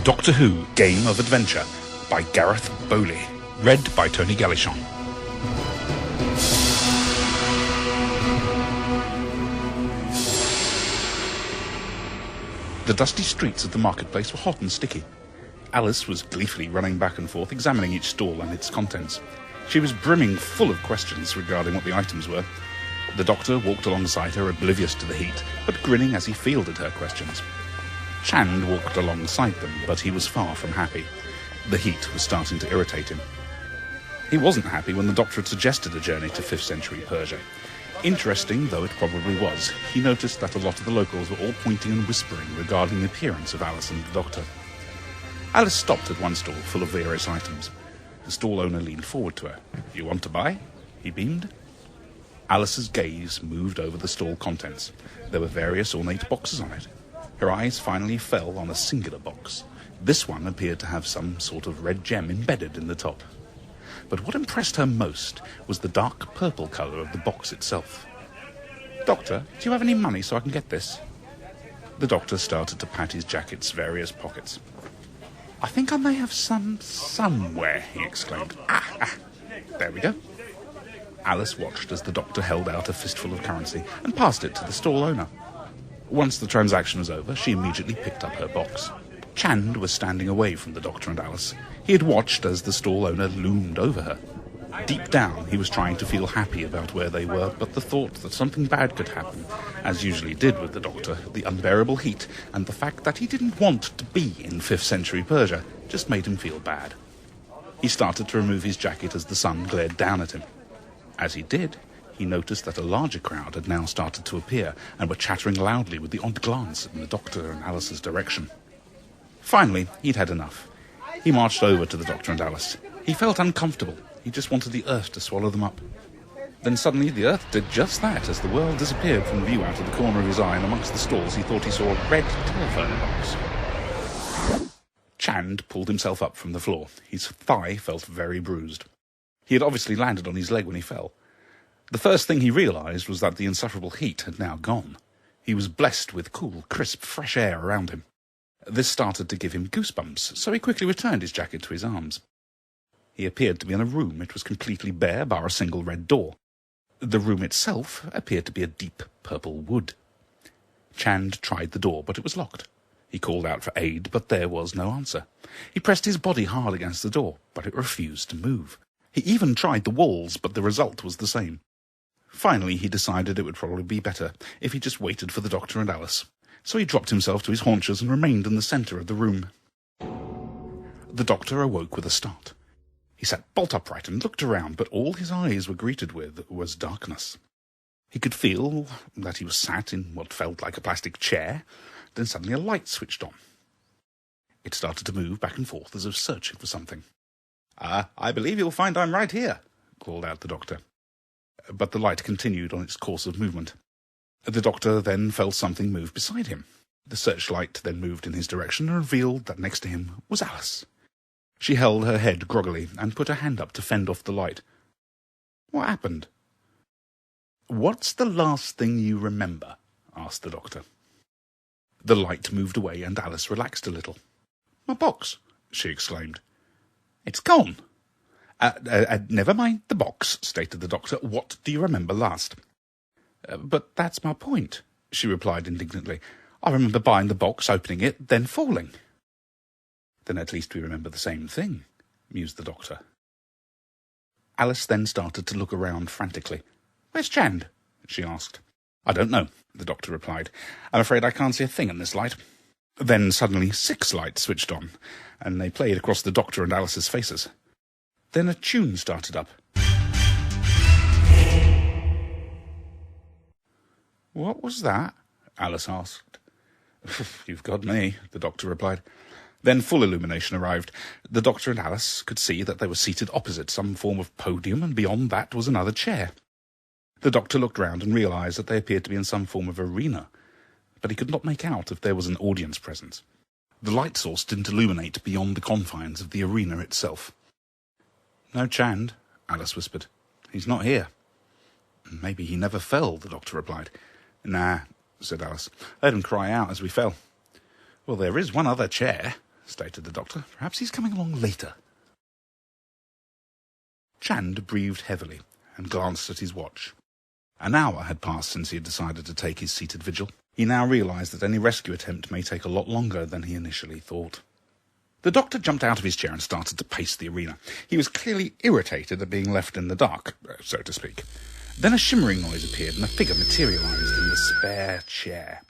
Doctor Who Game of Adventure by Gareth Bowley. Read by Tony Galichon. The dusty streets of the marketplace were hot and sticky. Alice was gleefully running back and forth, examining each stall and its contents. She was brimming full of questions regarding what the items were. The Doctor walked alongside her, oblivious to the heat, but grinning as he fielded her questions. Chand walked alongside them, but he was far from happy. The heat was starting to irritate him. He wasn't happy when the Doctor had suggested a journey to 5th century Persia. Interesting though it probably was, he noticed that a lot of the locals were all pointing and whispering regarding the appearance of Alice and the Doctor. Alice stopped at one stall full of various items. The stall owner leaned forward to her. "You want to buy?" he beamed. Alice's gaze moved over the stall contents. There were various ornate boxes on it. Her eyes finally fell on a singular box. This one appeared to have some sort of red gem embedded in the top. But what impressed her most was the dark purple colour of the box itself. "Doctor, do you have any money so I can get this?" The Doctor started to pat his jacket's various pockets. "I think I may have some somewhere," he exclaimed. There we go." Alice watched as the Doctor held out a fistful of currency and passed it to the stall owner. Once the transaction was over, she immediately picked up her box. Chand was standing away from the Doctor and Alice. He had watched as the stall owner loomed over her. Deep down, he was trying to feel happy about where they were, but the thought that something bad could happen, as usually did with the Doctor, the unbearable heat, and the fact that he didn't want to be in 5th century Persia, just made him feel bad. He started to remove his jacket as the sun glared down at him. As he did, he noticed that a larger crowd had now started to appear and were chattering loudly with the odd glance in the Doctor and Alice's direction. Finally, he'd had enough. He marched over to the Doctor and Alice. He felt uncomfortable. He just wanted the earth to swallow them up. Then suddenly the earth did just that as the world disappeared from view out of the corner of his eye, and amongst the stalls he thought he saw a red telephone box. Chand pulled himself up from the floor. His thigh felt very bruised. He had obviously landed on his leg when he fell. The first thing he realised was that the insufferable heat had now gone. He was blessed with cool, crisp, fresh air around him. This started to give him goosebumps, so he quickly returned his jacket to his arms. He appeared to be in a room. It was completely bare, bar a single red door. The room itself appeared to be a deep purple wood. Chand tried the door, but it was locked. He called out for aid, but there was no answer. He pressed his body hard against the door, but it refused to move. He even tried the walls, but the result was the same. Finally, he decided it would probably be better if he just waited for the Doctor and Alice. So he dropped himself to his haunches and remained in the centre of the room. The Doctor awoke with a start. He sat bolt upright and looked around, but all his eyes were greeted with was darkness. He could feel that he was sat in what felt like a plastic chair. Then suddenly a light switched on. It started to move back and forth as if searching for something. "I believe you'll find I'm right here," called out the Doctor. But the light continued on its course of movement. The Doctor then felt something move beside him. The searchlight then moved in his direction and revealed that next to him was Alice. She held her head groggily and put her hand up to fend off the light. "What happened?" "What's the last thing you remember?" asked the Doctor. The light moved away and Alice relaxed a little. "My box!" she exclaimed. "It's gone!" Never mind the box," stated the Doctor. "What do you remember last?" "But that's my point," she replied indignantly. "I remember buying the box, opening it, then falling." "Then at least we remember the same thing," mused the Doctor. Alice then started to look around frantically. "Where's Chand?" she asked. "I don't know," the Doctor replied. "I'm afraid I can't see a thing in this light." Then suddenly 6 lights switched on, and they played across the Doctor and Alice's faces. Then a tune started up. "What was that?" Alice asked. "You've got me," the Doctor replied. Then full illumination arrived. The Doctor and Alice could see that they were seated opposite some form of podium, and beyond that was another chair. The Doctor looked round and realised that they appeared to be in some form of arena, but he could not make out if there was an audience present. The light source didn't illuminate beyond the confines of the arena itself. "No Chand," Alice whispered. "He's not here." "Maybe he never fell," the Doctor replied. "Nah," said Alice. "I heard him cry out as we fell." "Well, there is one other chair," stated the doctor. Perhaps he's coming along later. Chand breathed heavily and glanced at his watch. An hour had passed since he had decided to take his seated vigil. He now realised that any rescue attempt may take a lot longer than he initially thought. The doctor jumped out of his chair and started to pace the arena. He was clearly irritated at being left in the dark, so to speak. Then a shimmering noise appeared and a figure materialised in the spare chair.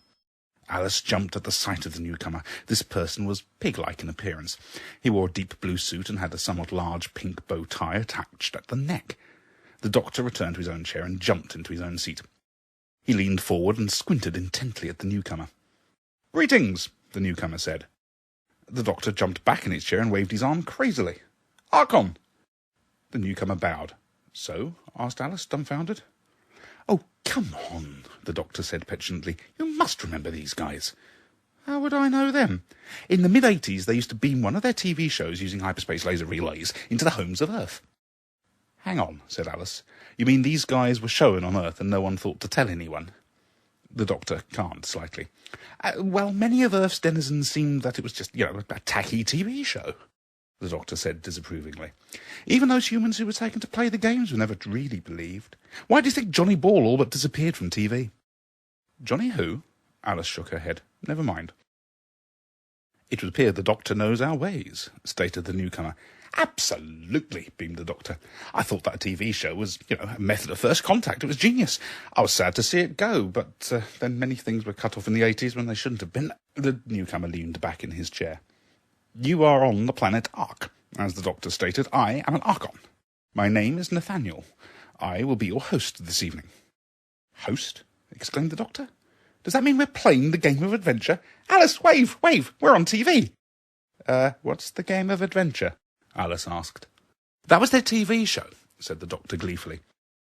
Alice jumped at the sight of the newcomer. This person was pig-like in appearance. He wore a deep blue suit and had a somewhat large pink bow tie attached at the neck. The doctor returned to his own chair and jumped into his own seat. He leaned forward and squinted intently at the newcomer. "Greetings," the newcomer said. The doctor jumped back in his chair and waved his arm crazily. "Archon!" The newcomer bowed. "So?" asked Alice, dumbfounded. "Oh, come on," the doctor said petulantly. "You must remember these guys." "How would I know them?" "In the mid-80s, they used to beam one of their TV shows using hyperspace laser relays into the homes of Earth." "Hang on," said Alice. "You mean these guys were shown on Earth and no one thought to tell anyone?" The doctor calmed slightly. Well, many of Earth's denizens seemed that it was just, a tacky TV show," the doctor said disapprovingly. "Even those humans who were taken to play the games were never really believed. Why do you think Johnny Ball all but disappeared from TV?" "Johnny who?" Alice shook her head. "Never mind." "It would appear the doctor knows our ways," stated the newcomer. "Absolutely," beamed the doctor. "I thought that TV show was, a method of first contact. It was genius. I was sad to see it go, but then many things were cut off in the 80s when they shouldn't have been." The newcomer leaned back in his chair. "You are on the planet Ark. As the doctor stated, I am an Archon. My name is Nathaniel. I will be your host this evening." "Host?" exclaimed the doctor. "Does that mean we're playing the game of adventure? Alice, wave! We're on TV!" What's the game of adventure?" Alice asked. "That was their TV show," said the doctor gleefully.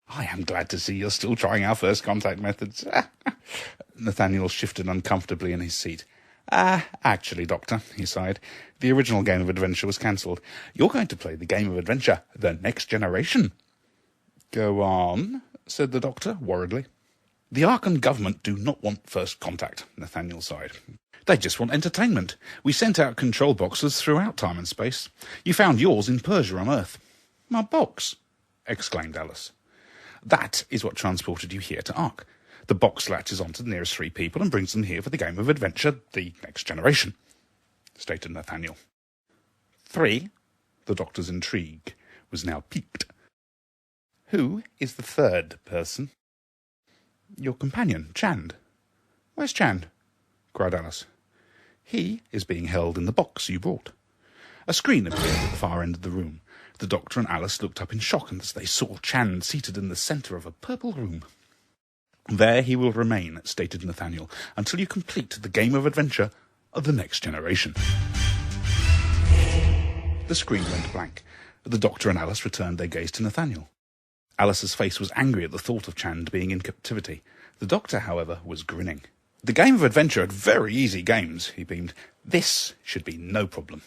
"I am glad to see you're still trying our first contact methods." Nathaniel shifted uncomfortably in his seat. Actually, Doctor," he sighed, "the original game of adventure was cancelled. You're going to play the game of adventure, The Next Generation." "Go on," said the doctor worriedly. "The Archon government do not want first contact," Nathaniel sighed. "They just want entertainment. We sent out control boxes throughout time and space. You found yours in Persia on Earth." "My box?" exclaimed Alice. "That is what transported you here to Ark. The box latches onto the nearest 3 people and brings them here for the game of adventure, The Next Generation," stated Nathaniel. 3? The doctor's intrigue was now piqued. "Who is the 3rd person?" "Your companion, Chand." "Where's Chand?" cried Alice. "He is being held in the box you brought." A screen appeared at the far end of the room. The doctor and Alice looked up in shock as they saw Chand seated in the centre of a purple room. "There he will remain," stated Nathaniel, "until you complete the game of adventure of The Next Generation." The screen went blank. The doctor and Alice returned their gaze to Nathaniel. Alice's face was angry at the thought of Chand being in captivity. The doctor, however, was grinning. "The game of adventure had very easy games," he beamed. "This should be no problem."